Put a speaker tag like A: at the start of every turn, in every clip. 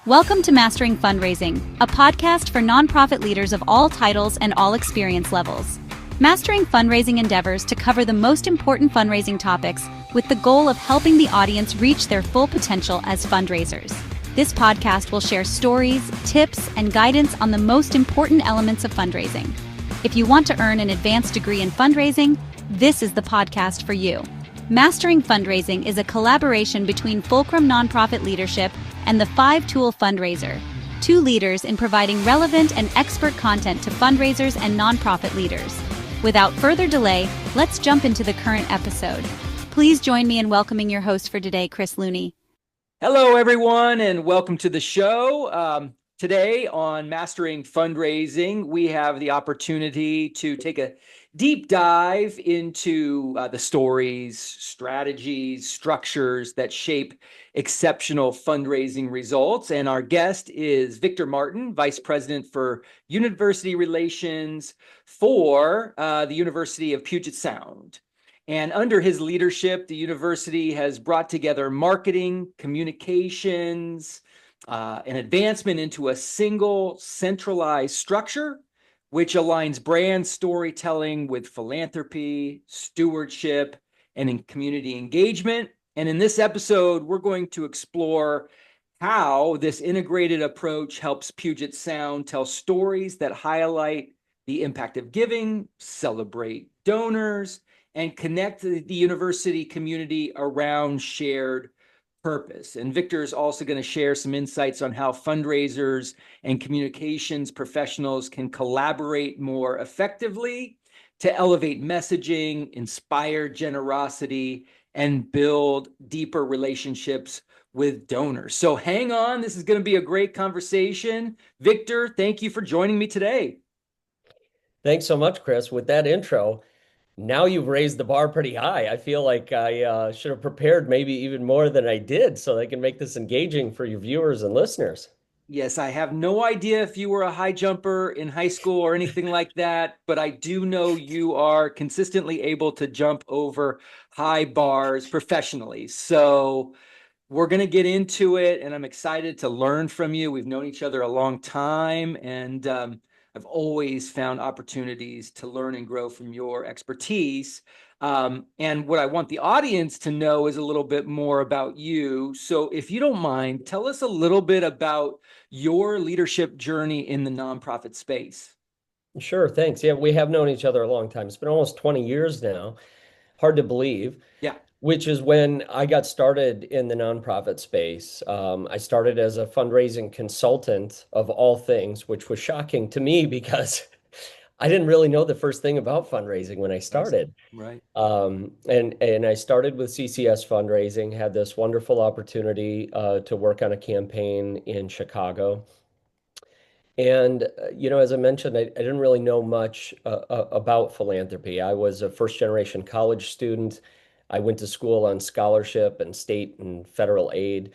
A: Welcome to Mastering Fundraising, a podcast for nonprofit leaders of all titles and all experience levels. Mastering Fundraising endeavors to cover the most important fundraising topics with the goal of helping the audience reach their full potential as fundraisers. This podcast will share stories, tips, and guidance on the most important elements of fundraising. If you want to earn an advanced degree in fundraising, this is the podcast for you. Mastering Fundraising is a collaboration between Fulcrum Nonprofit Leadership and the 5-Tool Fundraiser, two leaders in providing relevant and expert content to fundraisers and nonprofit leaders. Without further delay, let's jump into the current episode. Please join me in welcoming your host for today, Chris Looney.
B: Hello, everyone, and welcome to the show. Today on Mastering Fundraising, we have the opportunity to take a deep dive into the stories, strategies, structures that shape exceptional fundraising results. And our guest is Victor Martin, Vice President for University Relations for the University of Puget Sound. And under his leadership, the university has brought together marketing, communications, an advancement into a single centralized structure, which aligns brand storytelling with philanthropy, stewardship, and in community engagement. And in this episode, we're going to explore how this integrated approach helps Puget Sound tell stories that highlight the impact of giving, celebrate donors, and connect the university community around shared purpose. And Victor is also going to share some insights on how fundraisers and communications professionals can collaborate more effectively to elevate messaging, inspire generosity, and build deeper relationships with donors. So hang on, this is going to be a great conversation. Victor, thank you for joining me today.
C: Thanks so much, Chris. With that intro, now you've raised the bar pretty high. I feel like I should have prepared maybe even more than I did so I can make this engaging for your viewers and listeners.
B: Yes, I have no idea if you were a high jumper in high school or anything like that, but I do know you are consistently able to jump over high bars professionally. So we're going to get into it, and I'm excited to learn from you. We've known each other a long time, and I've always found opportunities to learn and grow from your expertise. And what I want the audience to know is a little bit more about you. So if you don't mind, tell us a little bit about your leadership journey in the nonprofit space.
C: Sure, thanks. Yeah, we have known each other a long time. It's been almost 20 years now. Hard to believe.
B: Yeah.
C: Which is when I got started in the nonprofit space. I started as a fundraising consultant of all things, which was shocking to me because I didn't really know the first thing about fundraising when I started.
B: Right.
C: And I started with CCS fundraising, had this wonderful opportunity to work on a campaign in Chicago. And, as I mentioned, I didn't really know much about philanthropy. I was a first generation college student. I went to school on scholarship and state and federal aid.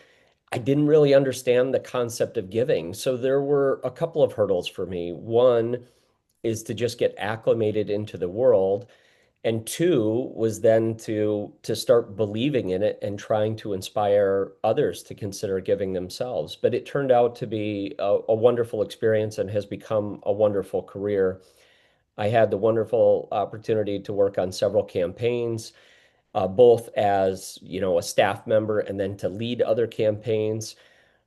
C: I didn't really understand the concept of giving. So there were a couple of hurdles for me. One is to just get acclimated into the world. And two was then to start believing in it and trying to inspire others to consider giving themselves. But it turned out to be a wonderful experience and has become a wonderful career. I had the wonderful opportunity to work on several campaigns, both as, a staff member and then to lead other campaigns,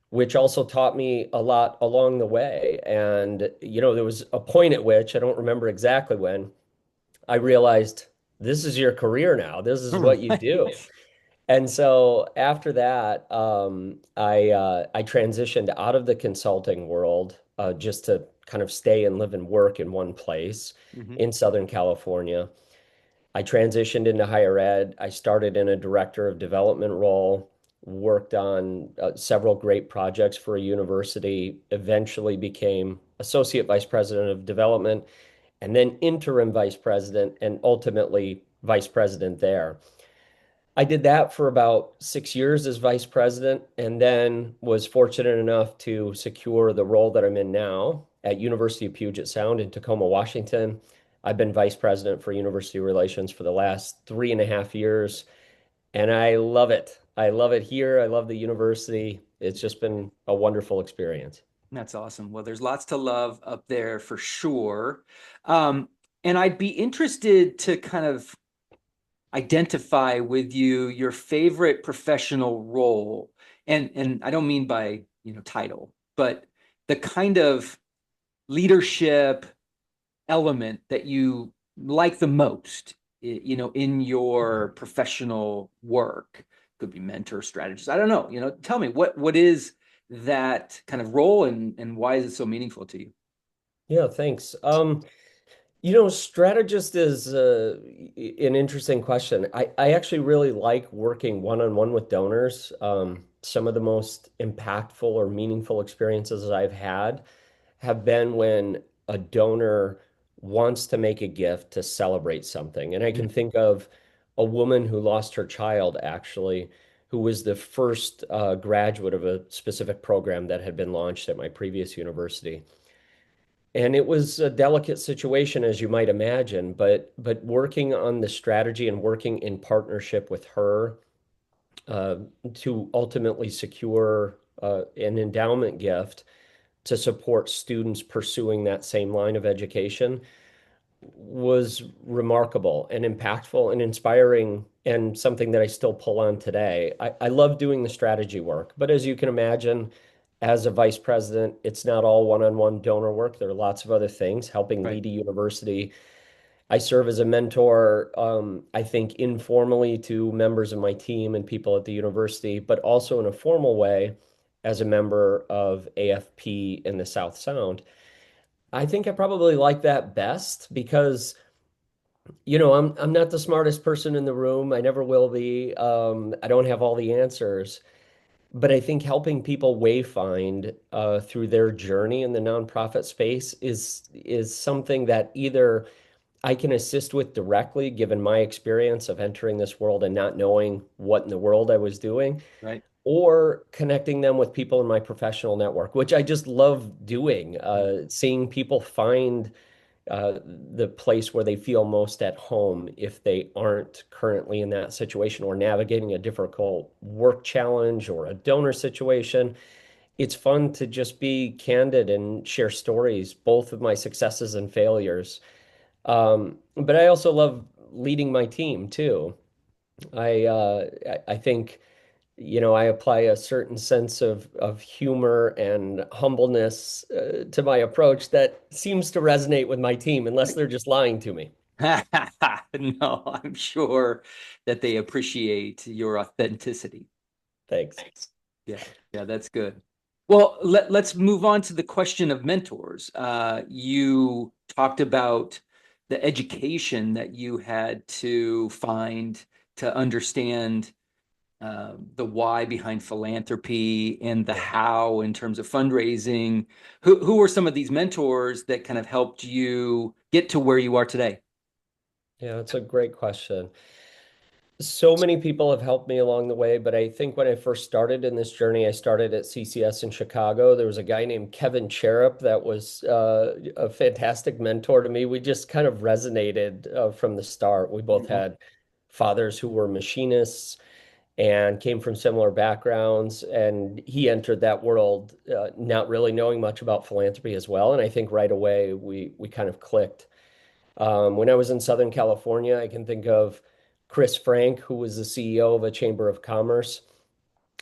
C: which also taught me a lot along the way. And, there was a point at which, I don't remember exactly when, I realized this is your career now. This is what you do. And so after that, I transitioned out of the consulting world just to kind of stay and live and work in one place in Southern California. I transitioned into higher ed. I started in a director of development role, worked on several great projects for a university, eventually became associate vice president of development, and then interim vice president, and ultimately vice president there. I did that for about 6 years as vice president, and then was fortunate enough to secure the role that I'm in now at University of Puget Sound in Tacoma, Washington. I've been vice president for university relations for the last 3.5 years, and I love it. I love it here. I love the university. it's just been a wonderful experience.
B: That's awesome. Well, there's lots to love up there for sure. Um, and I'd be interested to kind of identify with you your favorite professional role. And I don't mean by, title, but the kind of leadership element that you like the most, in your professional work. Could be mentor, strategist. I don't know. Tell me what is that kind of role and why is it so meaningful to you?
C: Yeah, thanks. Strategist is an interesting question. I actually really like working one-on-one with donors. Some of the most impactful or meaningful experiences I've had have been when a donor wants to make a gift to celebrate something. And I can think of a woman who lost her child, actually, who was the first graduate of a specific program that had been launched at my previous university. And it was a delicate situation, as you might imagine, but working on the strategy and working in partnership with her uh, to ultimately secure an endowment gift to support students pursuing that same line of education was remarkable and impactful and inspiring and something that I still pull on today. I love doing the strategy work, but as you can imagine, as a vice president, it's not all one-on-one donor work. There are lots of other things helping
B: Right.
C: lead a university. I serve as a mentor, I think informally to members of my team and people at the university, but also in a formal way as a member of AFP in the South Sound. I think I probably like that best because I'm not the smartest person in the room. I never will be. I don't have all the answers, but I think helping people wayfind through their journey in the nonprofit space is something that either I can assist with directly, given my experience of entering this world and not knowing what in the world I was doing,
B: Right.
C: or connecting them with people in my professional network, which I just love doing, seeing people find the place where they feel most at home if they aren't currently in that situation or navigating a difficult work challenge or a donor situation. It's fun to just be candid and share stories, both of my successes and failures. But I also love leading my team too. I think I apply a certain sense of humor and humbleness to my approach that seems to resonate with my team, unless they're just lying to me.
B: No, I'm sure that they appreciate your authenticity.
C: Thanks.
B: Yeah, yeah, that's good. Well, let's move on to the question of mentors. You talked about the education that you had to find to understand the why behind philanthropy and the how in terms of fundraising. Who were some of these mentors that kind of helped you get to where you are today?
C: Yeah, that's a great question. So many people have helped me along the way, but I think when I first started in this journey, I started at CCS in Chicago. There was a guy named Kevin Cherup that was a fantastic mentor to me. We just kind of resonated from the start. We both had fathers who were machinists and came from similar backgrounds, and he entered that world not really knowing much about philanthropy as well. And I think right away we kind of clicked. When I was in Southern California, I can think of Chris Frank, who was the CEO of a Chamber of Commerce.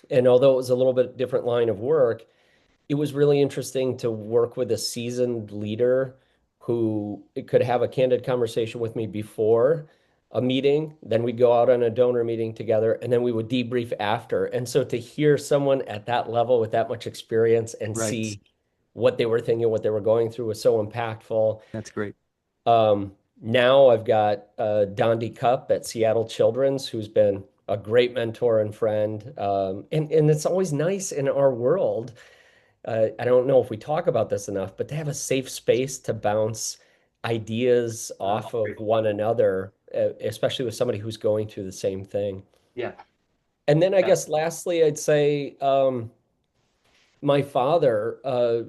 C: And although it was a little bit different line of work, it was really interesting to work with a seasoned leader who could have a candid conversation with me before a meeting. Then we'd go out on a donor meeting together, and then we would debrief after. And so to hear someone at that level with that much experience and
B: Right.
C: see what they were thinking, what they were going through was so impactful.
B: That's great.
C: Now I've got Dondi Cup at Seattle Children's, who's been a great mentor and friend. And it's always nice in our world. I don't know if we talk about this enough, but to have a safe space to bounce ideas off of one another, especially with somebody who's going through the same thing.
B: Yeah.
C: And then I guess lastly, I'd say my father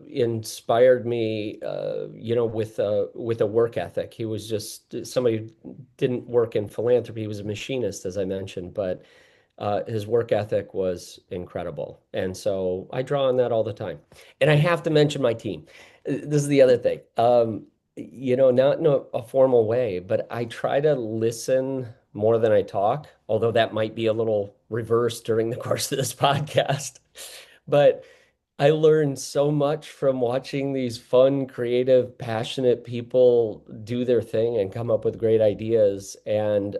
C: inspired me, with a work ethic. He was just somebody who didn't work in philanthropy. He was a machinist, as I mentioned, but his work ethic was incredible. And so I draw on that all the time. And I have to mention my team. This is the other thing. Not in a formal way, but I try to listen more than I talk, although that might be a little reversed during the course of this podcast. But I learned so much from watching these fun, creative, passionate people do their thing and come up with great ideas. And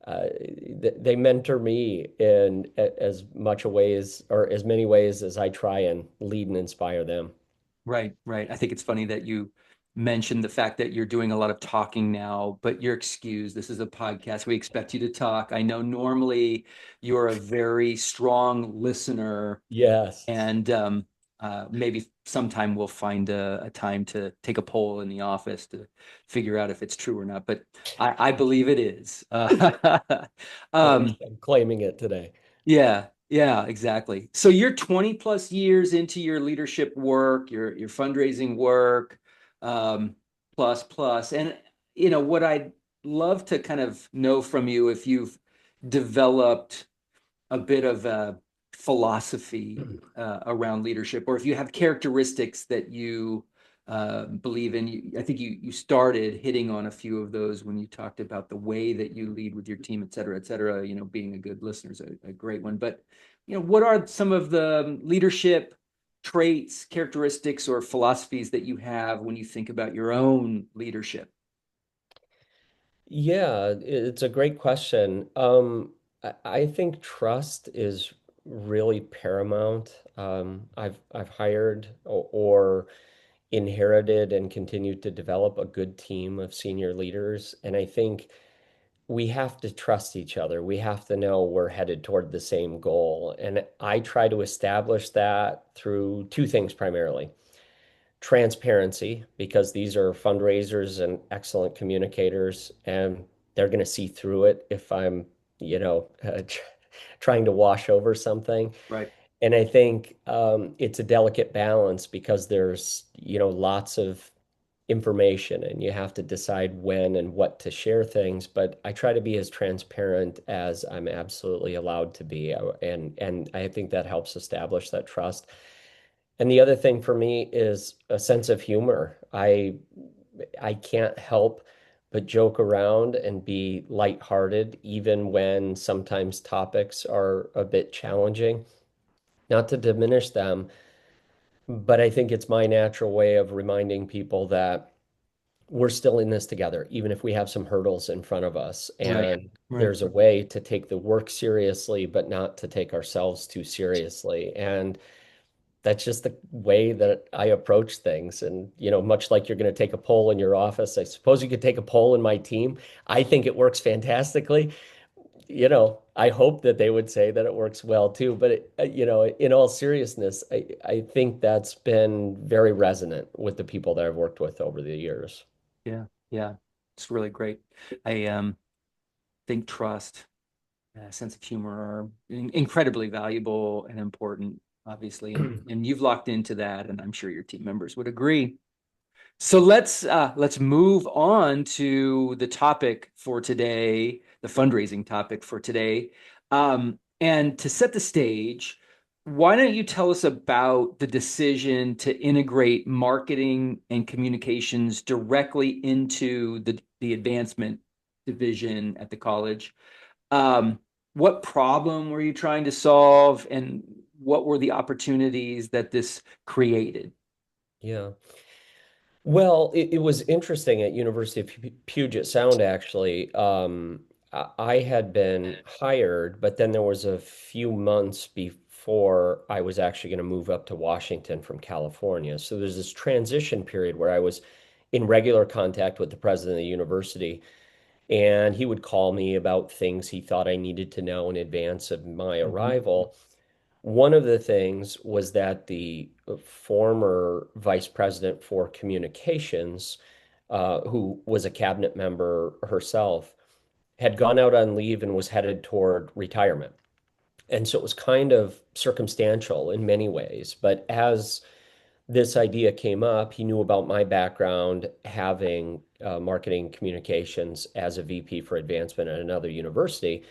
C: they mentor me in as much a ways or as many ways as I try and lead and inspire them.
B: Right, right. I think it's funny that you mentioned the fact that you're doing a lot of talking now, but you're excused. This is a podcast. We expect you to talk. I know normally you're a very strong listener,
C: Yes.
B: and maybe sometime we'll find a time to take a poll in the office to figure out if it's true or not. But I believe it is.
C: I'm claiming it today.
B: Yeah, yeah, exactly. So you're 20 plus years into your leadership work, your fundraising work, plus plus. And what I'd love to kind of know from you, if you've developed a bit of a philosophy around leadership, or if you have characteristics that you believe in. I think you started hitting on a few of those when you talked about the way that you lead with your team, et cetera, et cetera. Being a good listener is a great one. But what are some of the leadership traits, characteristics, or philosophies that you have when you think about your own leadership?
C: Yeah, it's a great question. I think trust is really paramount. I've hired or inherited and continued to develop a good team of senior leaders, and I think we have to trust each other. We have to know we're headed toward the same goal. And I try to establish that through two things primarily. Transparency, because these are fundraisers and excellent communicators, and they're going to see through it if I'm, you know, uh, trying to wash over something.
B: Right.
C: And I think it's a delicate balance because there's, lots of information and you have to decide when and what to share things. But I try to be as transparent as I'm absolutely allowed to be. And I think that helps establish that trust. And the other thing for me is a sense of humor. I can't help but joke around and be lighthearted, even when sometimes topics are a bit challenging. Not to diminish them, but I think it's my natural way of reminding people that we're still in this together, even if we have some hurdles in front of us.
B: Right.
C: And
B: Right.
C: there's a way to take the work seriously, but not to take ourselves too seriously. And that's just the way that I approach things. And, much like you're going to take a poll in your office, I suppose you could take a poll in my team. I think it works fantastically. I hope that they would say that it works well too. But, in all seriousness, I think that's been very resonant with the people that I've worked with over the years.
B: Yeah. Yeah. It's really great. I think trust, sense of humor are incredibly valuable and important, obviously, and you've locked into that, and I'm sure your team members would agree. So let's move on to the topic for today, the fundraising topic for today. And to set the stage, why don't you tell us about the decision to integrate marketing and communications directly into the advancement division at the college? What problem were you trying to solve, and what were the opportunities that this created?
C: Yeah. Well, it was interesting at University of Puget Sound, actually. I had been hired, but then there was a few months before I was actually going to move up to Washington from California. So there's this transition period where I was in regular contact with the president of the university, and he would call me about things he thought I needed to know in advance of my
B: Mhm.
C: arrival. One of the things was that the former vice president for communications, who was a cabinet member herself, had gone out on leave and was headed toward retirement. And so it was kind of circumstantial in many ways. But as this idea came up, he knew about my background having marketing communications as a VP for advancement at another university.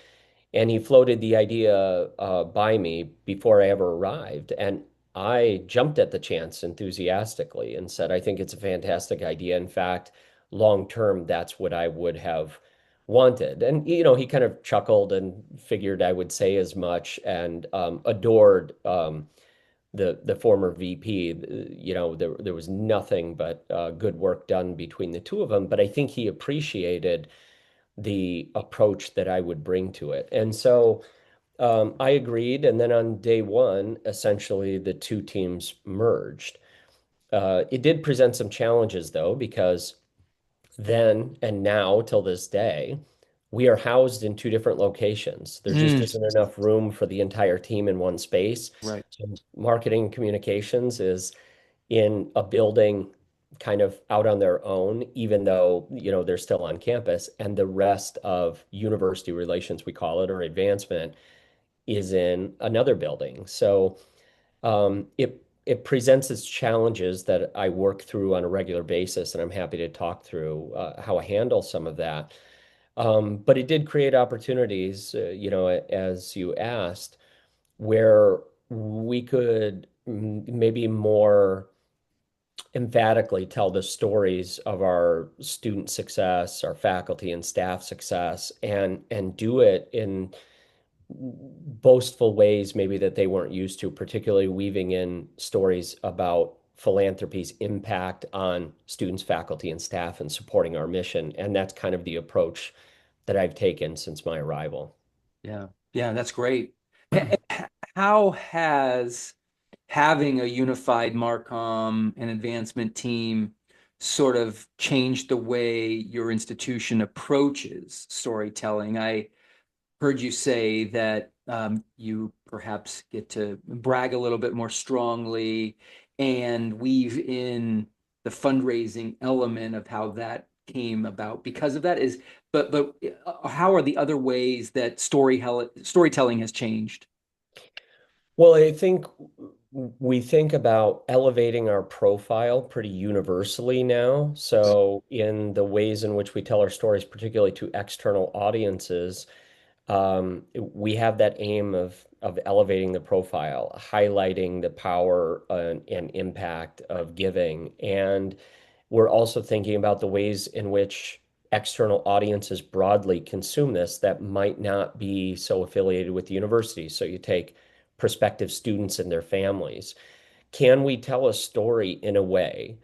C: And he floated the idea by me before I ever arrived. And I jumped at the chance enthusiastically and said, I think it's a fantastic idea. In fact, long term, that's what I would have wanted. And, he kind of chuckled and figured I would say as much and adored the former VP. There was nothing but good work done between the two of them. But I think he appreciated the approach that I would bring to it. And so I agreed. And then on day one, essentially the two teams merged. It did present some challenges, though, because then and now till this day, we are housed in two different locations. There just
B: Mm,
C: isn't enough room for the entire team in one space.
B: right.
C: So marketing and communications is in a building kind of out on their own, even though, they're still on campus. And the rest of university relations, we call it, or advancement, is in another building. So it presents its challenges that I work through on a regular basis, and I'm happy to talk through how I handle some of that. But it did create opportunities, as you asked, where we could maybe more emphatically tell the stories of our student success, our faculty and staff success, and do it in boastful ways maybe that they weren't used to, particularly weaving in stories about philanthropy's impact on students, faculty, and staff and supporting our mission. And that's kind of the approach that I've taken since my arrival.
B: Yeah. Yeah, that's great. How has having a unified Marcom and advancement team sort of changed the way your institution approaches storytelling? I heard you say that you perhaps get to brag a little bit more strongly and weave in the fundraising element of how that came about because of that is but how are the other ways that storytelling has changed?
C: Well, I think we think about elevating our profile pretty universally now. So, in the ways in which we tell our stories, particularly to external audiences, we have that aim of elevating the profile, highlighting the power and impact of giving. And we're also thinking about the ways in which external audiences broadly consume this that might not be so affiliated with the university. So you take prospective students and their families. Can we tell a story in a way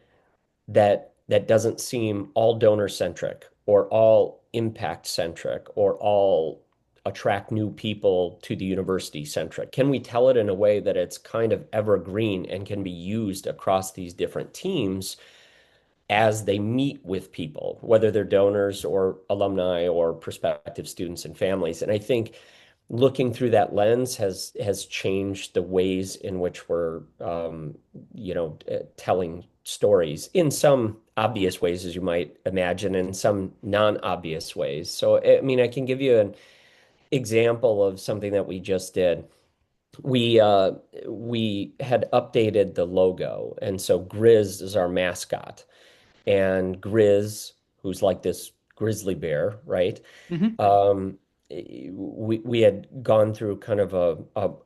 C: that doesn't seem all donor centric or all impact centric or all attract new people to the university centric? Can we tell it in a way that it's kind of evergreen and can be used across these different teams as they meet with people, whether they're donors or alumni or prospective students and families? And I think looking through that lens has changed the ways in which we're telling stories in some obvious ways, as you might imagine, and some non-obvious ways. So, I mean, I can give you an example of something that we just did. We had updated the logo, and so Grizz is our mascot, and Grizz, who's like this grizzly bear, right?
B: Mhm.
C: Um, we had gone through kind of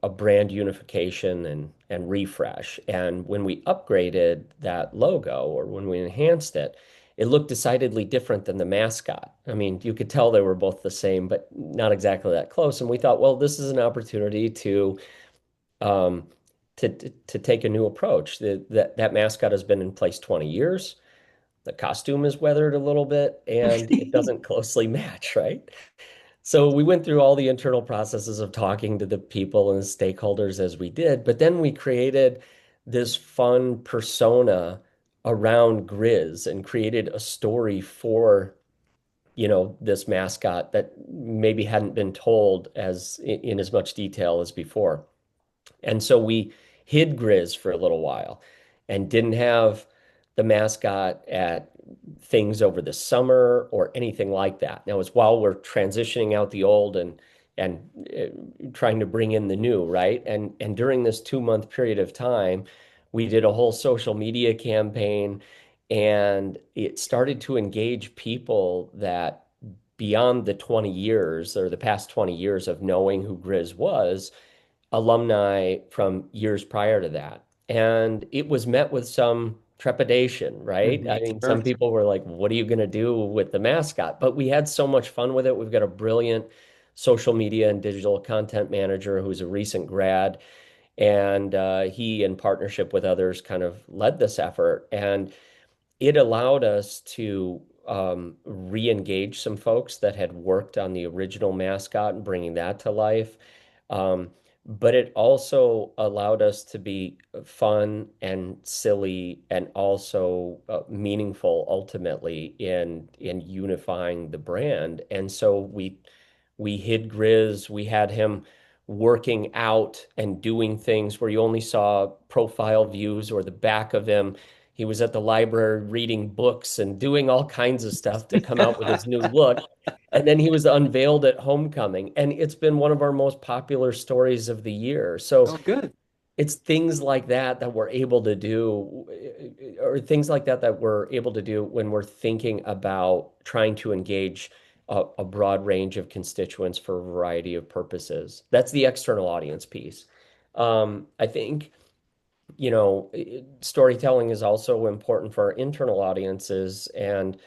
C: a brand unification and refresh. And when we upgraded that logo or when we enhanced it, it looked decidedly different than the mascot. I mean, you could tell they were both the same, but not exactly that close. And we thought, well, this is an opportunity um, to take a new approach. That mascot has been in place 20 years. The costume is weathered a little bit, and it doesn't closely match, right? So we went through all the internal processes of talking to the people and the stakeholders as we did, but then we created this fun persona around Grizz and created a story for, this mascot that maybe hadn't been told in as much detail as before. And so we hid Grizz for a little while and didn't have the mascot at things over the summer or anything like that. Now, it's while we're transitioning out the old and trying to bring in the new, right? And during this 2 month period of time, we did a whole social media campaign, and it started to engage people that beyond the 20 years or the past 20 years of knowing who Grizz was, alumni from years prior to that. And it was met with some trepidation, right? I mean,
B: Sure.
C: some people were like, what are you going to do with the mascot? But we had so much fun with it. We've got a brilliant social media and digital content manager who's a recent grad. And he, in partnership with others, kind of led this effort. And it allowed us to re-engage some folks that had worked on the original mascot and bringing that to life. Um, but it also allowed us to be fun and silly and also meaningful ultimately in unifying the brand. And so we hid Grizz. We had him working out and doing things where you only saw profile views or the back of him. He was at the library reading books and doing all kinds of stuff to come out with his new look. And then he was unveiled at Homecoming. And it's been one of our most popular stories of the year. So
B: Oh, good.
C: it's things like that that we're able to do, or things like that that we're able to do when we're thinking about trying to engage a broad range of constituents for a variety of purposes. That's the external audience piece. I think storytelling is also important for our internal audiences. And,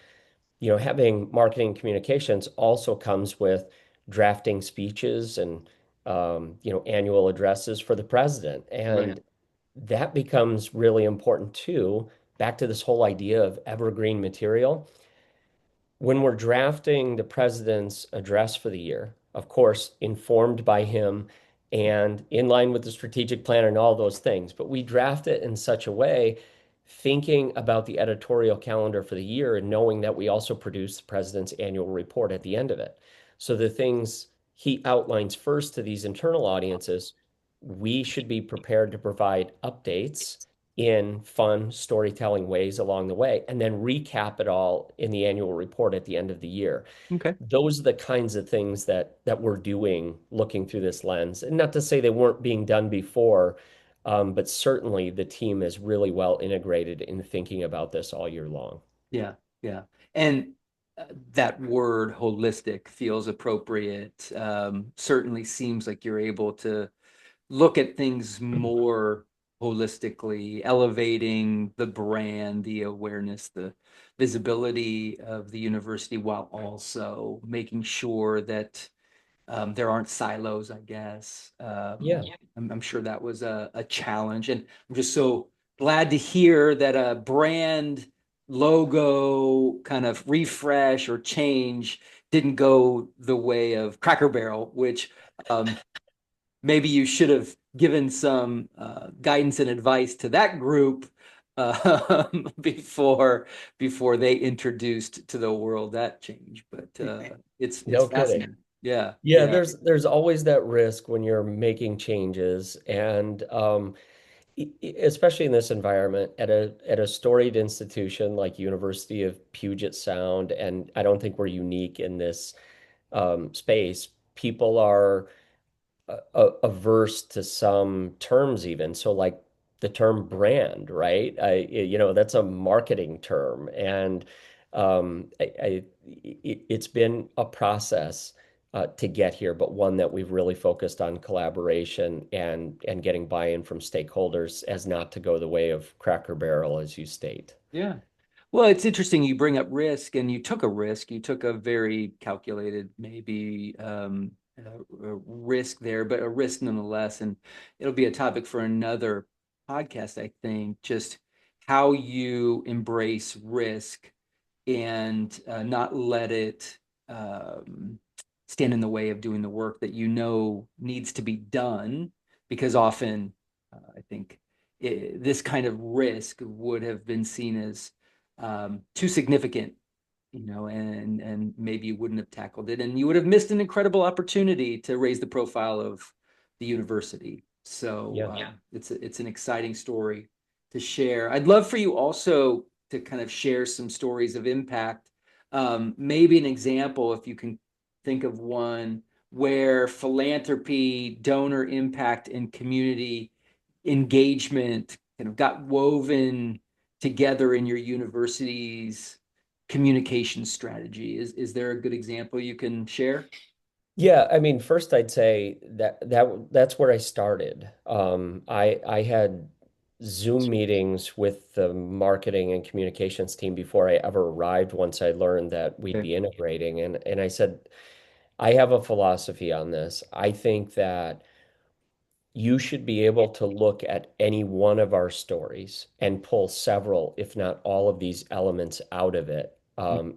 C: having marketing communications also comes with drafting speeches and, annual addresses for the president.
B: Right.
C: And that becomes really important too. Back to this whole idea of evergreen material when we're drafting the president's address for the year, of course, informed by him and in line with the strategic plan and all those things, but we draft it in such a way, thinking about the editorial calendar for the year and knowing that we also produce the president's annual report at the end of it. So the things he outlines first to these internal audiences, we should be prepared to provide updates in fun storytelling ways along the way, and then recap it all in the annual report at the end of the year.
B: Okay.
C: Those are the kinds of things that we're doing looking through this lens. And not to say they weren't being done before, but certainly the team is really well integrated in thinking about this all year long.
B: Yeah. Yeah. And that word holistic feels appropriate. Certainly seems like you're able to look at things more holistically, elevating the brand, the awareness, the visibility of the university, while also making sure that there aren't silos, I guess.
C: Yeah.
B: I'm sure that was a challenge. And I'm just so glad to hear that a brand logo kind of refresh or change didn't go the way of Cracker Barrel, which maybe you should have given some guidance and advice to that group before they introduced to the world that change. But it's
C: No kidding.
B: fascinating. Yeah,
C: Yeah,
B: yeah,
C: there's always that risk when you're making changes, and especially in this environment at a storied institution like University of Puget Sound, and I don't think we're unique in this space. People are averse to some terms even. So like the term brand, right? That's a marketing term. And it's been a process to get here, but one that we've really focused on collaboration and getting buy-in from stakeholders as not to go the way of Cracker Barrel, as you state.
B: yeah. Well, it's interesting you bring up risk, and you took a risk. You took a very calculated, maybe risk there, but a risk nonetheless. And it'll be a topic for another podcast, I think, just how you embrace risk and not let it stand in the way of doing the work that you know needs to be done. Because often, I think this kind of risk would have been seen as too significant, and maybe you wouldn't have tackled it, and you would have missed an incredible opportunity to raise the profile of the university. So
C: Yeah.
B: it's an exciting story to share. I'd love for you also to kind of share some stories of impact. Maybe an example, if you can think of one, where philanthropy, donor impact, and community engagement kind of got woven together in your university's communication strategy? Is there a good example you can share?
C: Yeah, I mean, first I'd say that's where I started. I had Zoom meetings with the marketing and communications team before I ever arrived, once I learned that we'd
B: Okay.
C: be integrating. And I said, I have a philosophy on this. I think that you should be able to look at any one of our stories and pull several, if not all of these elements out of it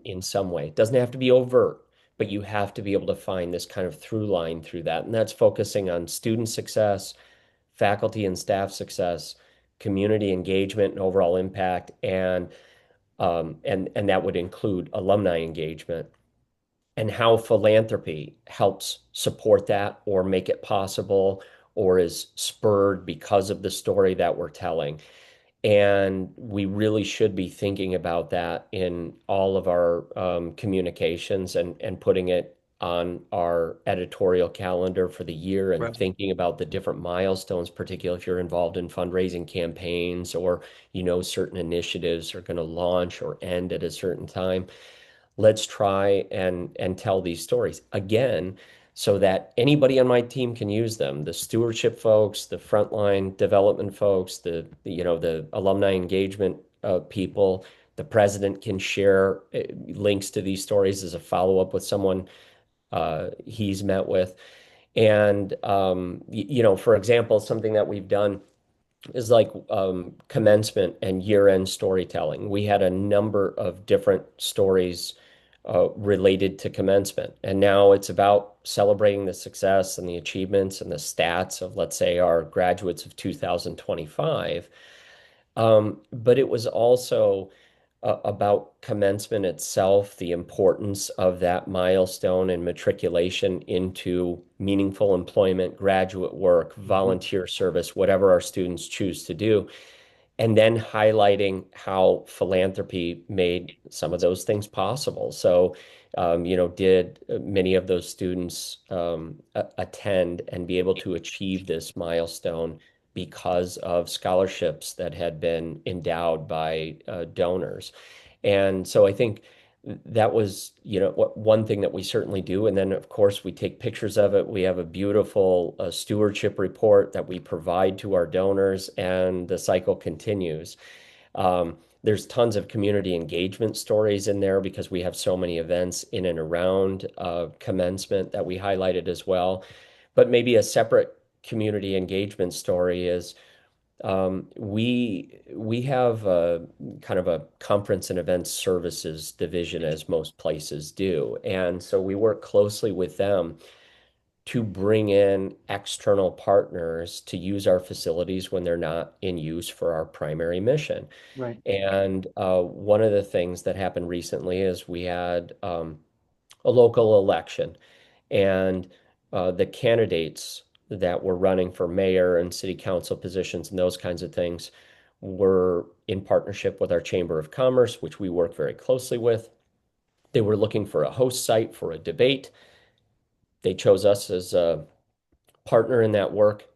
C: in some way. It doesn't have to be overt, but you have to be able to find this kind of through line through that. And that's focusing on student success, faculty and staff success, community engagement and overall impact, and that would include alumni engagement and how philanthropy helps support that or make it possible or is spurred because of the story that we're telling. And we really should be thinking about that in all of our communications and putting it on our editorial calendar for the year and
B: Right.
C: thinking about the different milestones, particularly if you're involved in fundraising campaigns or certain initiatives are going to launch or end at a certain time. Let's try and tell these stories again so that anybody on my team can use them. The stewardship folks, the frontline development folks, the alumni engagement people, the president can share links to these stories as a follow-up with someone he's met with. And for example, something that we've done is like commencement and year-end storytelling. We had a number of different stories related to commencement, and now it's about celebrating the success and the achievements and the stats of, let's say, our graduates of 2025. But it was also about commencement itself, the importance of that milestone and matriculation into meaningful employment, graduate work,
B: Mhm.
C: volunteer service, whatever our students choose to do, and then highlighting how philanthropy made some of those things possible. So, did many of those students attend and be able to achieve this milestone because of scholarships that had been endowed by donors? And so I think that was, one thing that we certainly do. And then, of course, we take pictures of it. We have a beautiful stewardship report that we provide to our donors, and the cycle continues. There's tons of community engagement stories in there because we have so many events in and around commencement that we highlighted as well. But maybe a separate community engagement story is we have a kind of a conference and events services division, as most places do. And so we work closely with them to bring in external partners to use our facilities when they're not in use for our primary mission.
B: Right.
C: And one of the things that happened recently is we had a local election, and the candidates that were running for mayor and city council positions and those kinds of things were in partnership with our Chamber of Commerce, which we work very closely with. They were looking for a host site for a debate. They chose us as a partner in that work.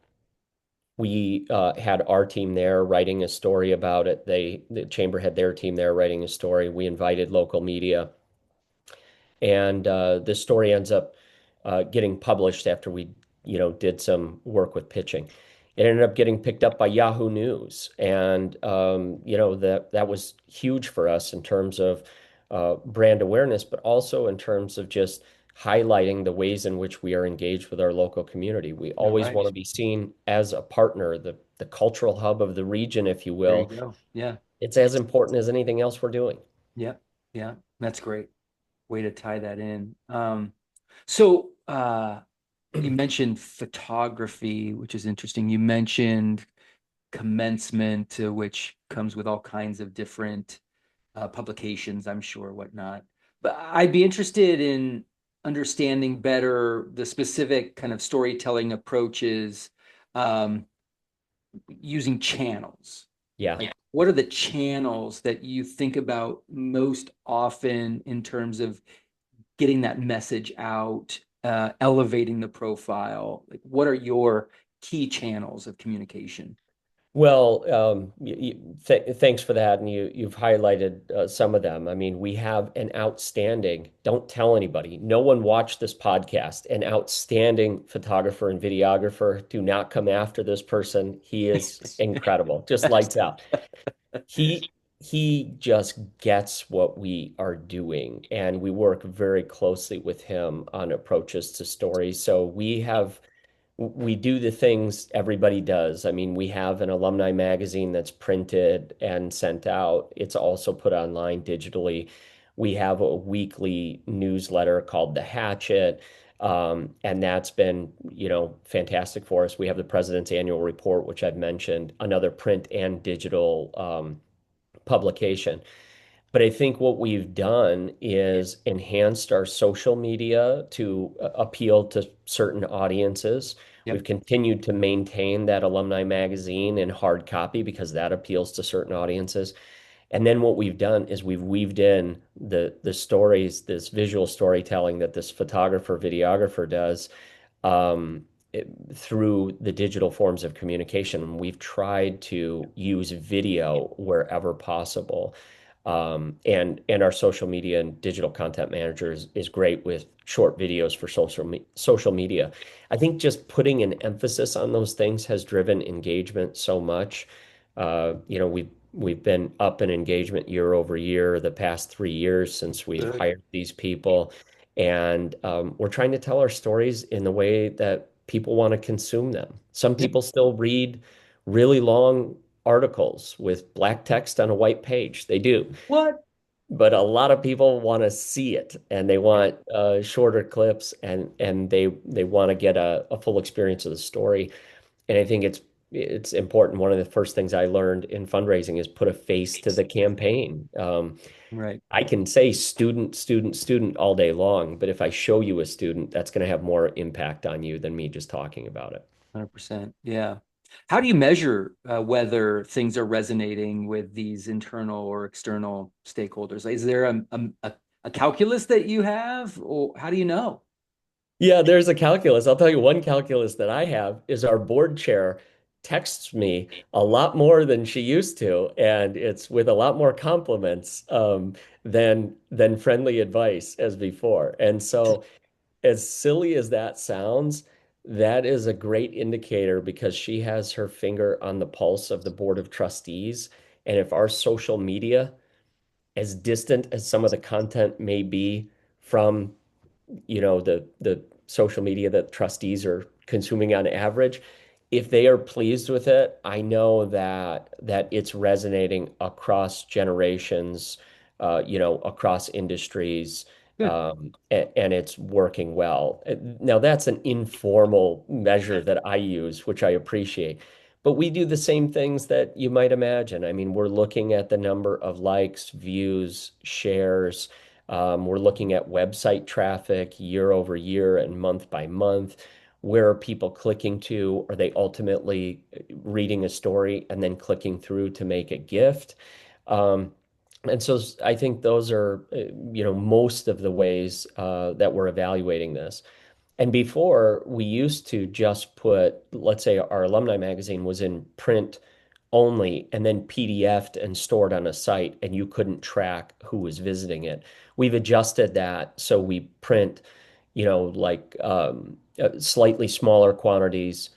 C: We had our team there writing a story about it. The chamber had their team there writing a story. We invited local media, and this story ends up getting published after we, did some work with pitching. It ended up getting picked up by Yahoo News, and that was huge for us in terms of brand awareness, but also in terms of just highlighting the ways in which we are engaged with our local community. We
B: All
C: always
B: right.
C: want to be seen as a partner, the cultural hub of the region, if you
B: There you
C: will.
B: go. Yeah.
C: It's as important as anything else we're doing.
B: Yeah. Yeah. That's great. Way to tie that in. So you mentioned photography, which is interesting. You mentioned commencement, which comes with all kinds of different publications, I'm sure, whatnot. But I'd be interested in understanding better the specific kind of storytelling approaches um, using channels.
C: Yeah.
B: Like, what are the channels that you think about most often in terms of getting that message out, elevating the profile? Like, what are your key channels of communication?
C: Well, thanks for that, and you've highlighted some of them. I mean, we have an outstanding, don't tell anybody, no one watched this podcast, an outstanding photographer and videographer. Do not come after this person. He is incredible, just lights out. He he just gets what we are doing, and we work very closely with him on approaches to stories. So we do the things everybody does. I mean, we have an alumni magazine that's printed and sent out. It's also put online digitally. We have a weekly newsletter called The Hatchet, and that's been, fantastic for us. We have the President's Annual Report, which I've mentioned, another print and digital publication. But I think what we've done is enhanced our social media to appeal to certain audiences.
B: Yep.
C: We've continued to maintain that alumni magazine in hard copy because that appeals to certain audiences. And then what we've done is we've weaved in the stories, this visual storytelling that this photographer, videographer does through the digital forms of communication. We've tried to use video wherever possible. And our social media and digital content managers is great with short videos for social media. I think just putting an emphasis on those things has driven engagement so much. We've been up in engagement year over year the past 3 years since we've
B: Good.
C: hired these people, and we're trying to tell our stories in the way that people want to consume them. Some
B: Yep.
C: people still read really long articles with black text on a white page. They do.
B: What?
C: But a lot of people want to see it and they
B: Yeah.
C: want shorter clips and they want to get a full experience of the story. And I think it's important. One of the first things I learned in fundraising is put a face to the campaign.
B: Right.
C: I can say student, student, student all day long, but if I show you a student, that's going to have more impact on you than me just talking about it.
B: 100%. Yeah. How do you measure whether things are resonating with these internal or external stakeholders? Is there a calculus that you have, or how do you know?
C: Yeah, there's a calculus. I'll tell you one calculus that I have is our board chair texts me a lot more than she used to, and it's with a lot more compliments than friendly advice as before. And so, as silly as that sounds, that is a great indicator because she has her finger on the pulse of the board of trustees. And if our social media, as distant as some of the content may be from the social media that trustees are consuming on average, if they are pleased with it, I know that it's resonating across generations, across industries,
B: Good.
C: and it's working well. Now that's an informal measure that I use, which I appreciate. But we do the same things that you might imagine. I mean, we're looking at the number of likes, views, shares. We're looking at website traffic year over year and month by month. Where are people clicking to? Are they ultimately reading a story and then clicking through to make a gift? Um, and so I think those are, most of the ways that we're evaluating this. And before, we used to just put, let's say our alumni magazine was in print only and then PDF'd and stored on a site, and you couldn't track who was visiting it. We've adjusted that so we print, like slightly smaller quantities,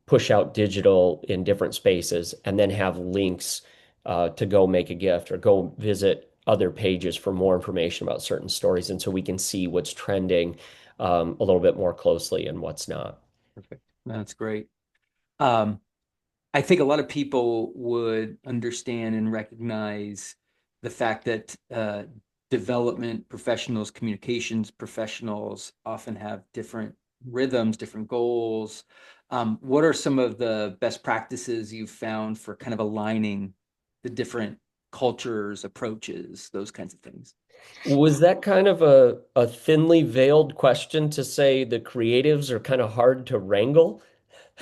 C: push out digital in different spaces, and then have links to go make a gift or go visit other pages for more information about certain stories. And so we can see what's trending a little bit more closely and what's not.
B: Perfect. That's great. Um, I think a lot of people would understand and recognize the fact that development professionals, communications professionals often have different rhythms, different goals. What are some of the best practices you've found for kind of aligning the different cultures, approaches, those kinds of things?
C: Was that kind of a thinly veiled question to say the creatives are kind of hard to wrangle?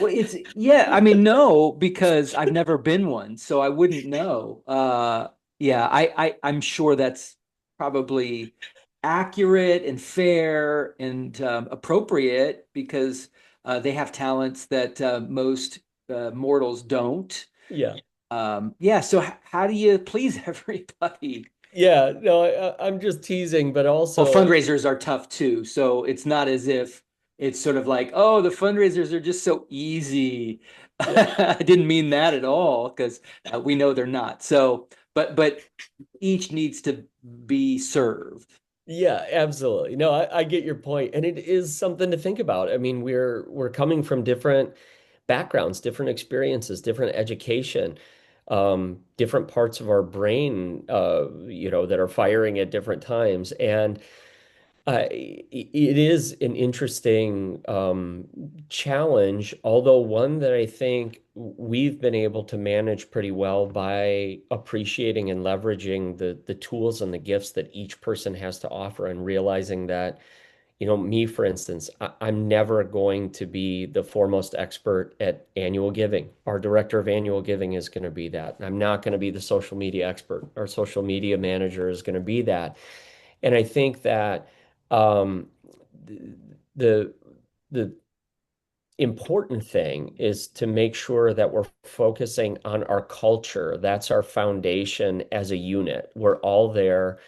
B: Well, yeah, I mean, no, because I've never been one, so I wouldn't know. Yeah, I'm sure that's probably accurate and fair and appropriate because they have talents that most mortals don't.
C: Yeah.
B: Yeah. So how do you please everybody?
C: Yeah, no, I'm just teasing, but
B: Well,
C: also,
B: fundraisers are tough too. So it's not as if it's sort of like, oh, the fundraisers are just so easy.
C: yeah,
B: I didn't mean that at all because we know they're not. So, but each needs to be served.
C: yeah, absolutely. No, I get your point, and it is something to think about. I mean, we're coming from different backgrounds, different experiences, different education, different parts of our brain, that are firing at different times, and it is an interesting challenge, although one that I think we've been able to manage pretty well by appreciating and leveraging the tools and the gifts that each person has to offer, and realizing that, me, for instance, I'm never going to be the foremost expert at annual giving. Our director of annual giving is going to be that. I'm not going to be the social media expert. Our social media manager is going to be that. And I think that um, the the important thing is to make sure that we're focusing on our culture. That's our foundation as a unit. We're all there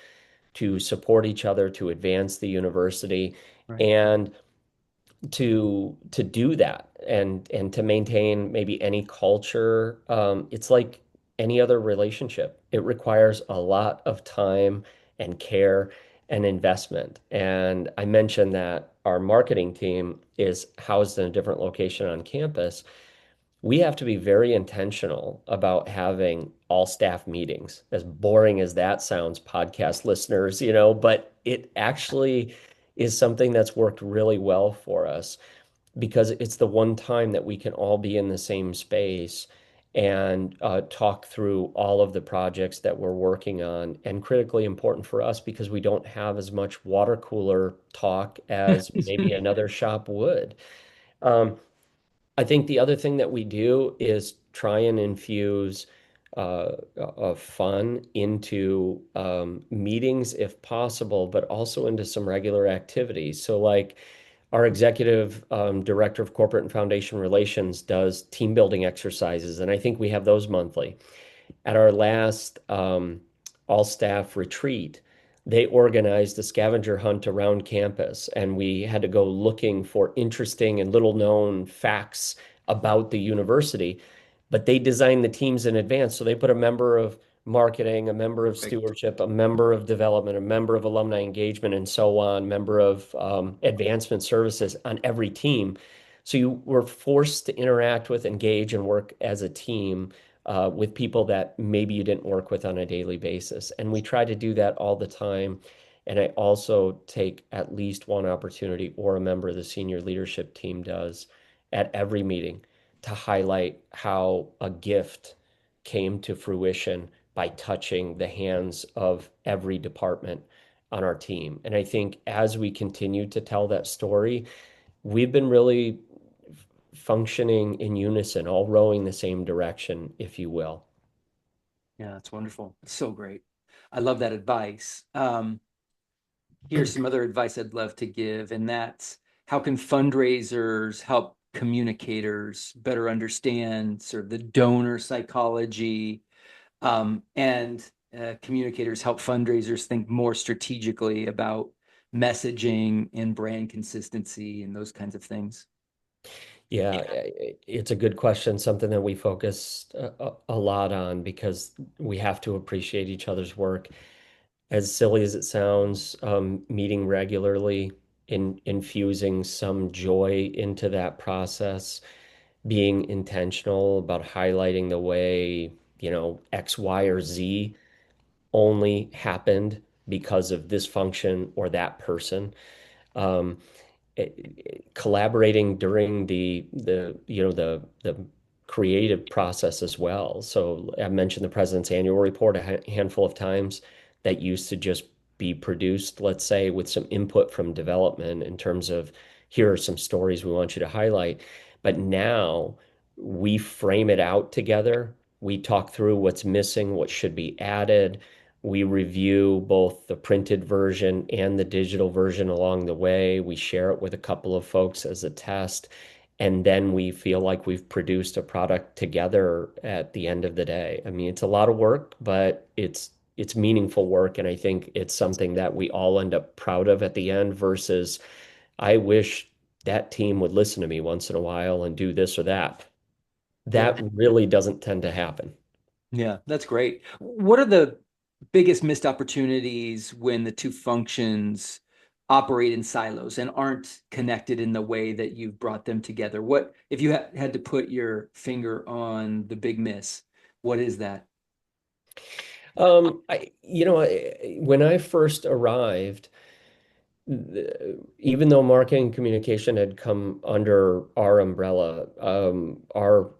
C: to support each other, to advance the university,
B: Right.
C: and to do that and to maintain maybe any culture. It's like any other relationship. It requires a lot of time and care and investment. And I mentioned that our marketing team is housed in a different location on campus. We have to be very intentional about having all staff meetings. As boring as that sounds, podcast listeners, but it actually is something that's worked really well for us, because it's the one time that we can all be in the same space and talk through all of the projects that we're working on. And critically important for us, because we don't have as much water cooler talk as maybe another shop would. Um, I think the other thing that we do is try and infuse fun into meetings if possible, but also into some regular activities. So, like, our executive director of corporate and foundation relations does team building exercises, and I think we have those monthly. At our last all-staff retreat, they organized a scavenger hunt around campus, and we had to go looking for interesting and little-known facts about the university. But they designed the teams in advance, so they put a member of marketing, a member of
B: Right.
C: stewardship, a member of development, a member of alumni engagement, and so on, member of advancement services on every team. So you were forced to interact with, engage, and work as a team with people that maybe you didn't work with on a daily basis. And we try to do that all the time. And I also take at least one opportunity, or a member of the senior leadership team does, at every meeting, to highlight how a gift came to fruition by touching the hands of every department on our team. And I think as we continue to tell that story, we've been really functioning in unison, all rowing the same direction, if you will.
B: Yeah, that's wonderful. It's so great. I love that advice. Here's some other advice I'd love to give, and that's how can fundraisers help communicators better understand sort of the donor psychology, and communicators help fundraisers think more strategically about messaging and brand consistency and those kinds of things.
C: Yeah, it's a good question, something that we focus a lot on, because we have to appreciate each other's work. As silly as it sounds, meeting regularly, infusing some joy into that process, being intentional about highlighting the way, X, Y, or Z only happened because of this function or that person. Um, Collaborating during the creative process as well. So I mentioned the president's annual report a handful of times. That used to just be produced, let's say, with some input from development in terms of, here are some stories we want you to highlight. But now we frame it out together. We talk through what's missing, what should be added. We review both the printed version and the digital version along the way. We share it with a couple of folks as a test. and then we feel like we've produced a product together at the end of the day. I mean, it's a lot of work, but it's meaningful work, and I think it's something that we all end up proud of at the end versus I wish that team would listen to me once in a while and do this or that.
B: Yeah.
C: That really doesn't tend to happen.
B: Yeah, that's great. What are the biggest missed opportunities when the two functions operate in silos and aren't connected in the way that you've brought them together? What if you had to put your finger on the big miss, what is that?
C: When I first arrived, even though marketing communication had come under our umbrella, our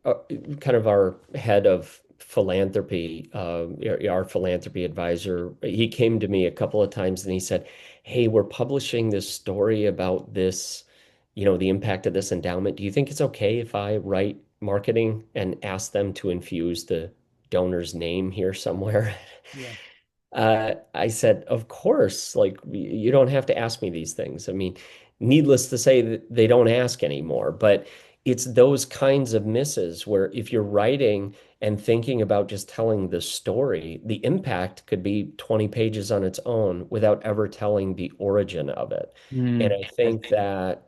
C: uh, kind of our head of philanthropy, our philanthropy advisor, he came to me a couple of times and he said, "Hey, we're publishing this story about this, the impact of this endowment. Do you think it's okay if I write marketing and ask them to infuse the donor's name here somewhere?"
B: Yeah.
C: I said, of course, like you don't have to ask me these things. I mean, needless to say that they don't ask anymore, but it's those kinds of misses where if you're writing and thinking about just telling the story, the impact could be 20 pages on its own without ever telling the origin of it. And
B: Mm,
C: I think that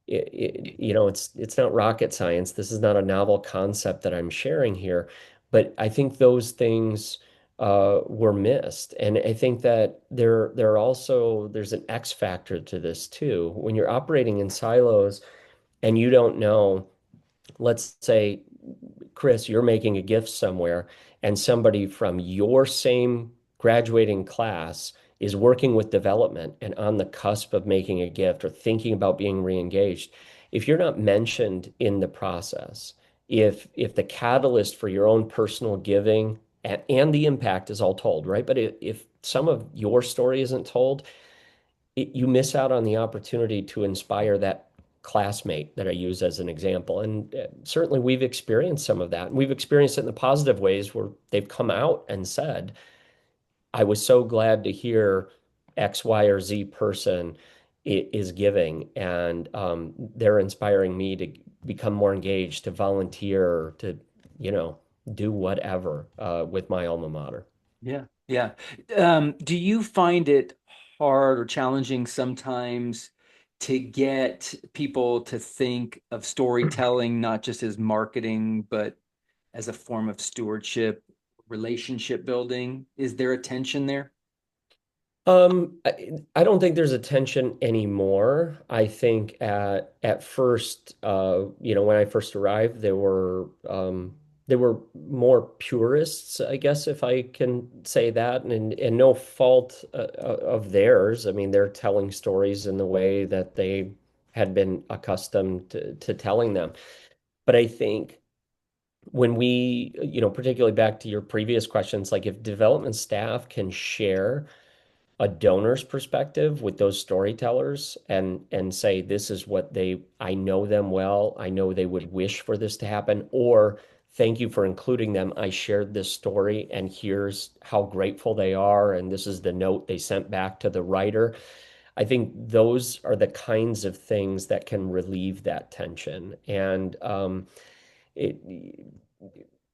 C: it's not rocket science. This is not a novel concept that I'm sharing here, but I think those things were missed, and I think that there's an X factor to this too. When you're operating in silos and you don't know, let's say, Chris, you're making a gift somewhere, and somebody from your same graduating class is working with development and on the cusp of making a gift or thinking about being re-engaged. If you're not mentioned in the process, if the catalyst for your own personal giving and the impact is all told, right? But if some of your story isn't told, you miss out on the opportunity to inspire that classmate that I use as an example. And certainly we've experienced some of that. And we've experienced it in the positive ways where they've come out and said, I was so glad to hear X, Y, or Z person is giving. And they're inspiring me to become more engaged, to volunteer, to, you know, do whatever with my alma mater.
B: yeah, yeah. Do you find it hard or challenging sometimes to get people to think of storytelling not just as marketing, but as a form of stewardship, relationship building? Is there a tension there?
C: I don't think there's a tension anymore. I think at first, when I first arrived, there were more purists, I guess, if I can say that, and no fault of theirs. I mean, they're telling stories in the way that they had been accustomed to telling them. But I think when we, particularly back to your previous questions, like if development staff can share a donor's perspective with those storytellers and say this is what I know them well, I know they would wish for this to happen, or thank you for including them, I shared this story and here's how grateful they are, and this is the note they sent back to the writer. I think those are the kinds of things that can relieve that tension. And it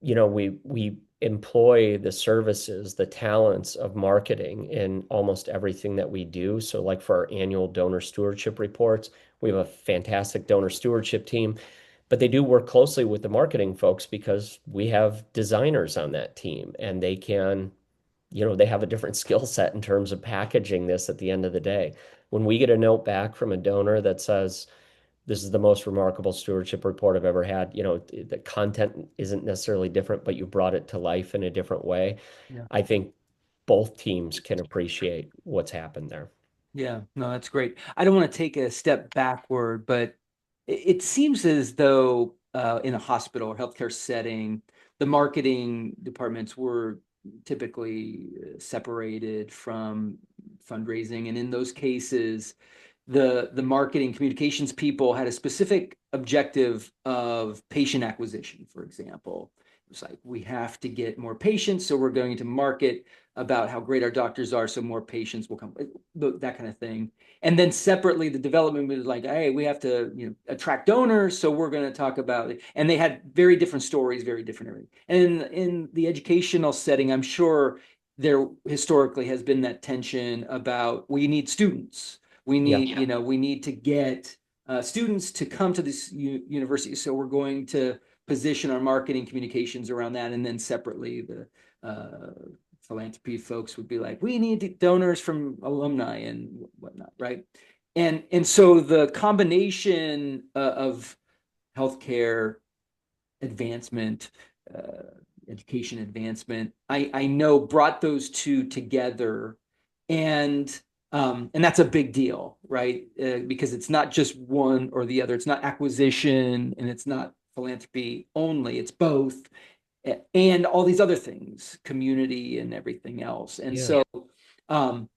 C: we employ the services, the talents of marketing in almost everything that we do. So like for our annual donor stewardship reports, we have a fantastic donor stewardship team, but they do work closely with the marketing folks because we have designers on that team and they have a different skill set in terms of packaging this at the end of the day. When we get a note back from a donor that says, this is the most remarkable stewardship report I've ever had. The content isn't necessarily different, but you brought it to life in a different way.
B: Yeah.
C: I think both teams can appreciate what's happened there.
B: Yeah, no, that's great. I don't want to take a step backward, but it seems as though in a hospital or healthcare setting, the marketing departments were typically separated from fundraising, and in those cases, the marketing communications people had a specific objective of patient acquisition, for example. It's like we have to get more patients, so we're going to market about how great our doctors are, so more patients will come, that kind of thing. And then separately, the development was like, hey, we have to, attract donors, so we're going to talk about it. And they had very different stories, very different everything. And in the educational setting, I'm sure there historically has been that tension about we need students. We need, we need to get students to come to this university. So we're going to position our marketing communications around that. And then separately, the philanthropy folks would be like, we need donors from alumni and whatnot, right? And so the combination of healthcare advancement, education advancement, I know brought those two together, and that's a big deal, right? Because it's not just one or the other. It's not acquisition and it's not philanthropy only. It's both, and all these other things, community and everything else. And so, um,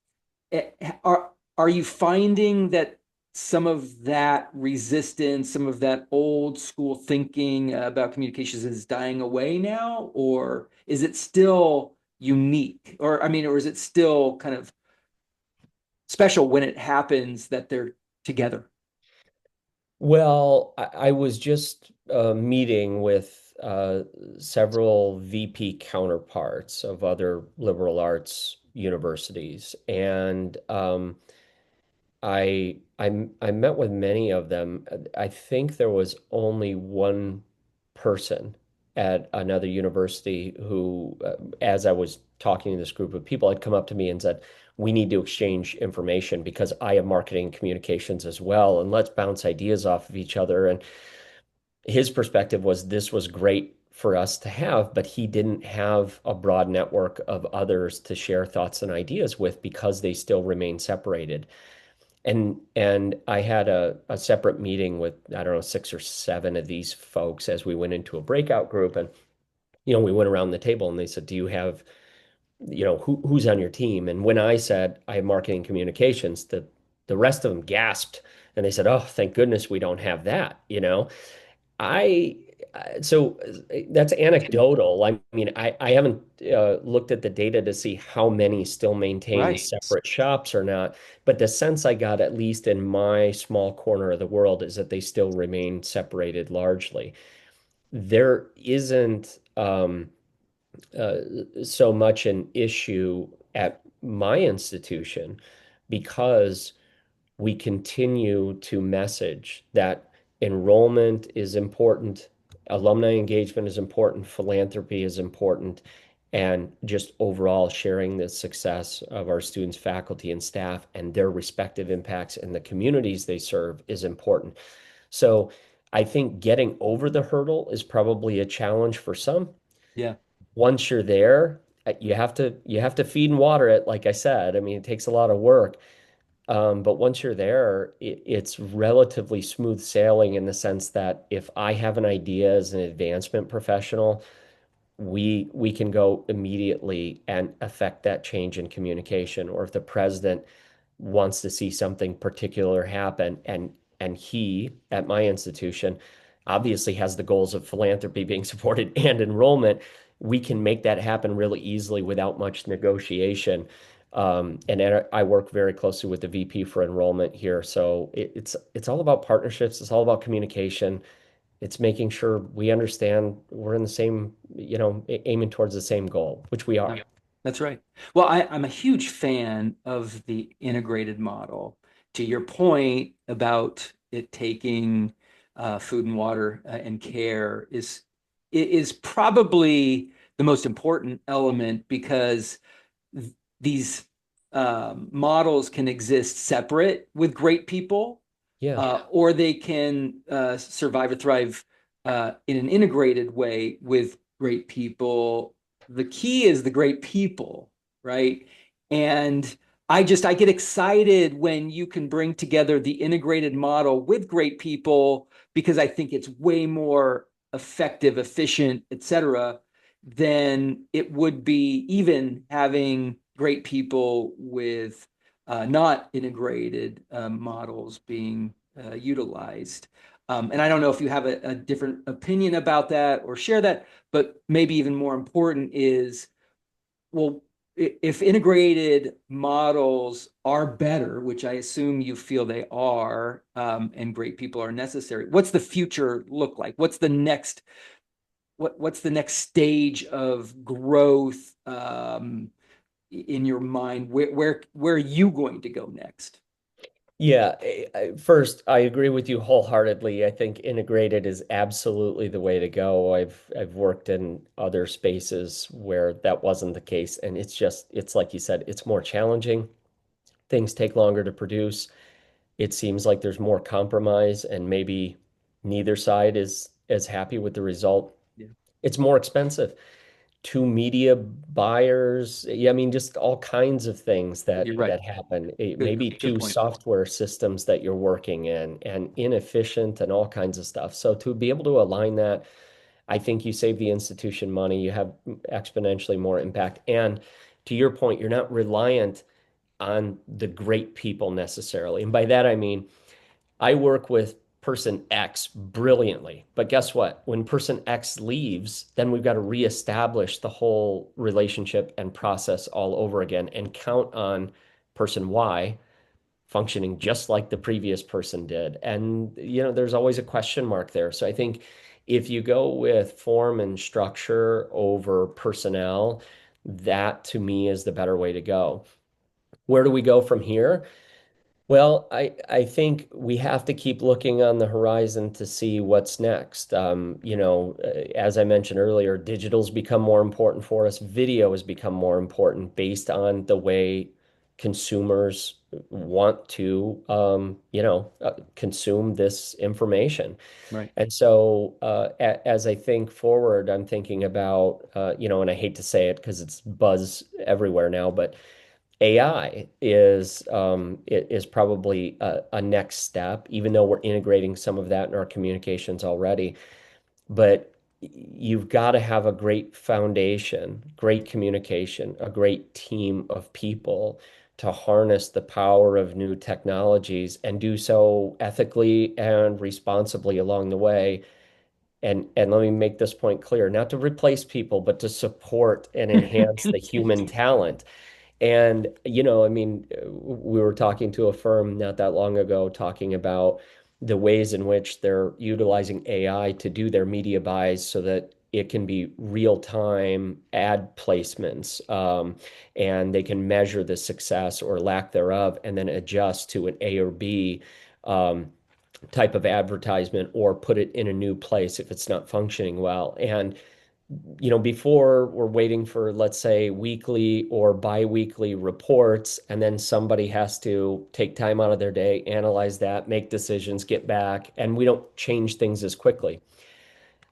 B: are you finding that some of that resistance, some of that old school thinking about communications is dying away now, or is it still unique? Or I mean, or is it still kind of special when it happens that they're together?
C: Well, I was just meeting with several VP counterparts of other liberal arts universities, and I met with many of them. I think there was only one person at another university who, as I was talking to this group of people, had come up to me and said, "We need to exchange information because I have marketing communications as well, and let's bounce ideas off of each other." And his perspective was this was great for us to have, but he didn't have a broad network of others to share thoughts and ideas with because they still remain separated. And I had a separate meeting with, I don't know, 6 or 7 of these folks as we went into a breakout group. And, we went around the table and they said, do you have, who's on your team? And when I said I have marketing communications, the rest of them gasped and they said, oh, thank goodness we don't have that. I so that's anecdotal. I mean, I haven't looked at the data to see how many still maintain
B: Right.
C: separate shops or not, but the sense I got, at least in my small corner of the world, is that they still remain separated largely. There isn't uh, so much an issue at my institution because we continue to message that enrollment is important, alumni engagement is important, philanthropy is important, and just overall sharing the success of our students, faculty, and staff and their respective impacts in the communities they serve is important. So I think getting over the hurdle is probably a challenge for some.
B: Yeah.
C: Once you're there, you have to feed and water it, like I said. I mean, it takes a lot of work. But once you're there, it's relatively smooth sailing in the sense that if I have an idea as an advancement professional, we can go immediately and affect that change in communication. Or if the president wants to see something particular happen, and he at my institution obviously has the goals of philanthropy being supported and enrollment, we can make that happen really easily without much negotiation. And I work very closely with the VP for enrollment here. So it's all about partnerships. It's all about communication. It's making sure we understand we're in the same, aiming towards the same goal, which we are.
B: That's right. Well, I'm a huge fan of the integrated model. To your point about it taking food and water and care is probably the most important element, because these models can exist separate with great people,
C: Yeah.
B: or they can survive or thrive in an integrated way with great people. The key is the great people, right? And I get excited when you can bring together the integrated model with great people, because I think it's way more effective, efficient, etc., than it would be even having great people with not integrated models being utilized. And I don't know if you have a different opinion about that or share that, but maybe even more important is, well, if integrated models are better, which I assume you feel they are, and great people are necessary, what's the future look like? What's the next stage of growth in your mind? Where are you going to go next?
C: Yeah, first, I agree with you wholeheartedly. I think integrated is absolutely the way to go. I've worked in other spaces where that wasn't the case, and it's like you said, it's more challenging. Things take longer to produce. It seems like there's more compromise, and maybe neither side is as happy with the result.
B: Yeah,
C: It's more expensive to media buyers. Yeah, I mean, just all kinds of things
B: you're right.
C: that happen.
B: Good,
C: Maybe
B: good
C: two
B: point.
C: software systems that you're working in and inefficient and all kinds of stuff. So to be able to align that, I think you save the institution money, you have exponentially more impact. And to your point, you're not reliant on the great people necessarily. And by that I mean I work with person X brilliantly, but guess what? When person X leaves, then we've got to reestablish the whole relationship and process all over again and count on person Y functioning just like the previous person did. And, there's always a question mark there. So I think if you go with form and structure over personnel, that to me is the better way to go. Where do we go from here? Well, I think we have to keep looking on the horizon to see what's next. As I mentioned earlier, digital's become more important for us. Video has become more important based on the way consumers want to, consume this information.
B: Right.
C: And so, as I think forward, I'm thinking about, and I hate to say it because it's buzz everywhere now, but AI is probably a next step, even though we're integrating some of that in our communications already. But you've got to have a great foundation, great communication, a great team of people to harness the power of new technologies and do so ethically and responsibly along the way. And let me make this point clear, not to replace people, but to support and enhance the human talent. And, I mean, we were talking to a firm not that long ago talking about the ways in which they're utilizing AI to do their media buys so that it can be real-time ad placements, and they can measure the success or lack thereof and then adjust to an A or B type of advertisement or put it in a new place if it's not functioning well. And before we're waiting for, let's say, weekly or bi-weekly reports, and then somebody has to take time out of their day, analyze that, make decisions, get back, and we don't change things as quickly.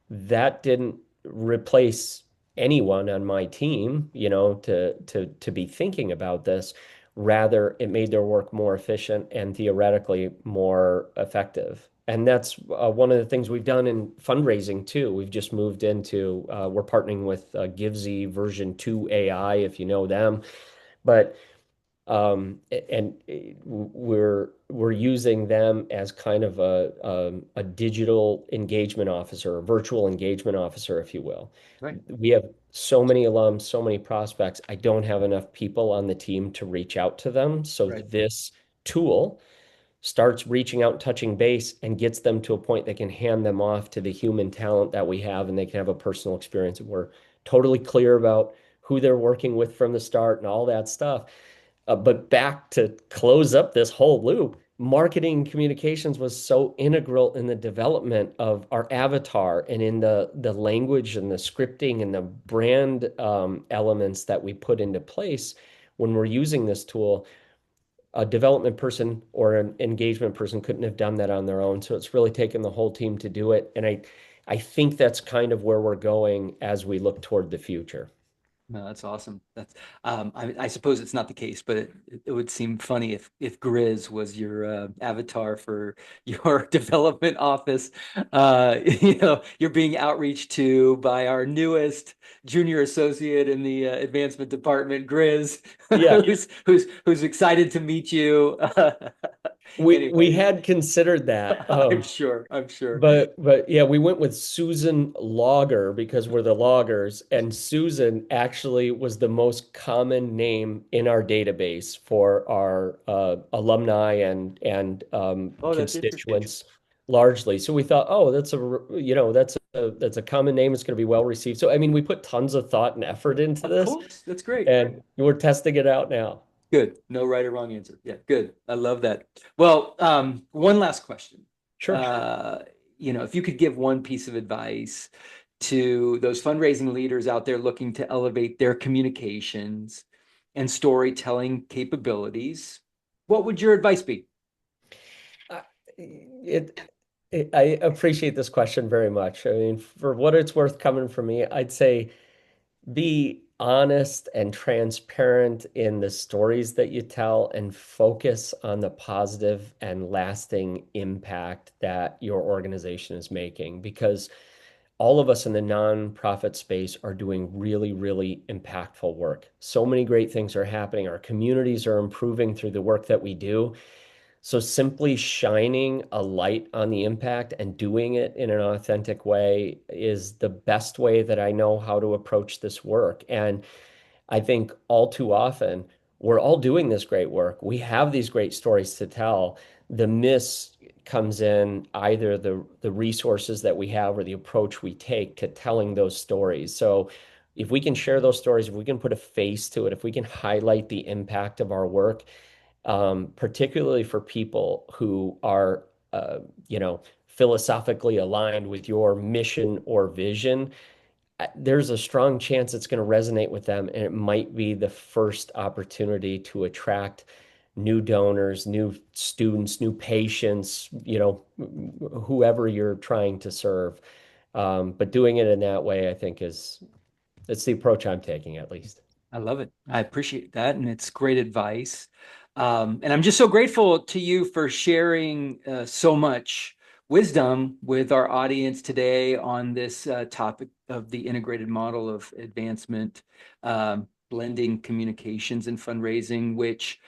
C: That didn't replace anyone on my team, to be thinking about this. Rather, it made their work more efficient and theoretically more effective. And that's one of the things we've done in fundraising too. We've just moved into, we're partnering with Givesy version 2 AI, if you know them. But and we're using them as kind of a digital engagement officer, a virtual engagement officer, if you will.
B: Right.
C: We have so many alums, so many prospects. I don't have enough people on the team to reach out to them. So
B: Right.
C: this tool starts reaching out and touching base and gets them to a point they can hand them off to the human talent that we have, and they can have a personal experience. We're totally clear about who they're working with from the start and all that stuff. But back to close up this whole loop, marketing communications was so integral in the development of our avatar and in the language and the scripting and the brand elements that we put into place when we're using this tool. A development person or an engagement person couldn't have done that on their own. So it's really taken the whole team to do it. And I think that's kind of where we're going as we look toward the future.
B: No, that's awesome. That's I suppose it's not the case, but it would seem funny if Grizz was your avatar for your development office. You're being outreached to by our newest junior associate in the advancement department, Grizz,
C: Yeah.
B: who's excited to meet you.
C: We had considered that.
B: I'm sure.
C: But yeah, we went with Susan Logger because we're the loggers, and Susan actually was the most common name in our database for our alumni and
B: Oh, that's interesting.
C: constituents largely. So we thought, oh, that's a common name. It's going to be well received. So I mean, we put tons of thought and effort into
B: Of
C: this,
B: course. That's great.
C: and we're testing it out now.
B: Good. No right or wrong answer. Yeah, good. I love that. Well, one last question.
C: Sure.
B: If you could give one piece of advice to those fundraising leaders out there looking to elevate their communications and storytelling capabilities, what would your advice be?
C: I appreciate this question very much. I mean, for what it's worth coming from me, I'd say be honest and transparent in the stories that you tell and focus on the positive and lasting impact that your organization is making, because all of us in the nonprofit space are doing really, really impactful work. So many great things are happening. Our communities are improving through the work that we do. So simply shining a light on the impact and doing it in an authentic way is the best way that I know how to approach this work. And I think all too often, we're all doing this great work. We have these great stories to tell. The miss comes in either the resources that we have or the approach we take to telling those stories. So if we can share those stories, if we can put a face to it, if we can highlight the impact of our work, particularly for people who are, philosophically aligned with your mission or vision, there's a strong chance it's going to resonate with them, and it might be the first opportunity to attract new donors, new students, new patients, whoever you're trying to serve. But doing it in that way, I think it's the approach I'm taking, at least.
B: I love it. I appreciate that. And it's great advice. And I'm just so grateful to you for sharing so much wisdom with our audience today on this topic of the integrated model of advancement, blending communications and fundraising, which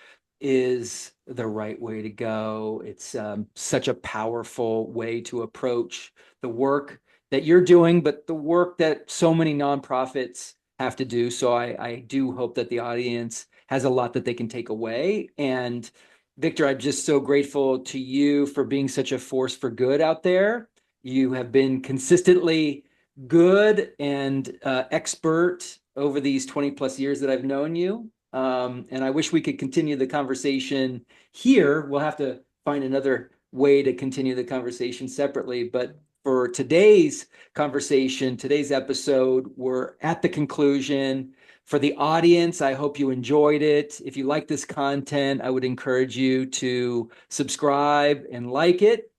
B: is the right way to go. It's such a powerful way to approach the work that you're doing, but the work that so many nonprofits have to do. So I do hope that the audience has a lot that they can take away. And Victor, I'm just so grateful to you for being such a force for good out there. You have been consistently good and expert over these 20 plus years that I've known you. And I wish we could continue the conversation here. We'll have to find another way to continue the conversation separately. But for today's conversation, today's episode, we're at the conclusion. For the audience, I hope you enjoyed it. If you like this content, I would encourage you to subscribe and like it.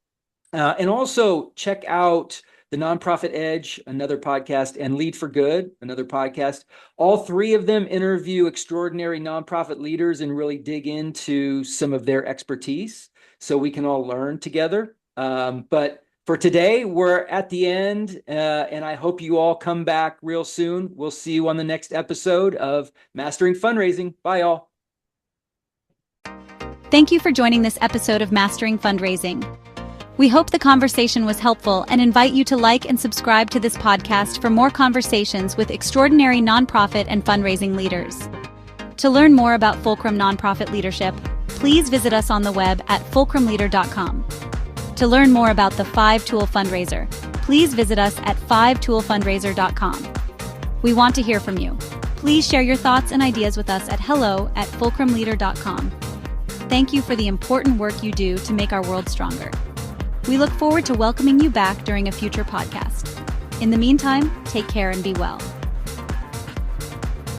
B: And also check out The Nonprofit Edge, another podcast, and Lead for Good, another podcast. All three of them interview extraordinary nonprofit leaders and really dig into some of their expertise so we can all learn together. But for today, we're at the end, and I hope you all come back real soon. We'll see you on the next episode of Mastering Fundraising. Bye, all.
A: Thank you for joining this episode of Mastering Fundraising. We hope the conversation was helpful and invite you to like and subscribe to this podcast for more conversations with extraordinary nonprofit and fundraising leaders. To learn more about Fulcrum Nonprofit Leadership, please visit us on the web at fulcrumleader.com. To learn more about the 5-Tool Fundraiser, please visit us at 5toolfundraiser.com. We want to hear from you. Please share your thoughts and ideas with us at hello@fulcrumleader.com. Thank you for the important work you do to make our world stronger. We look forward to welcoming you back during a future podcast. In the meantime, take care and be well.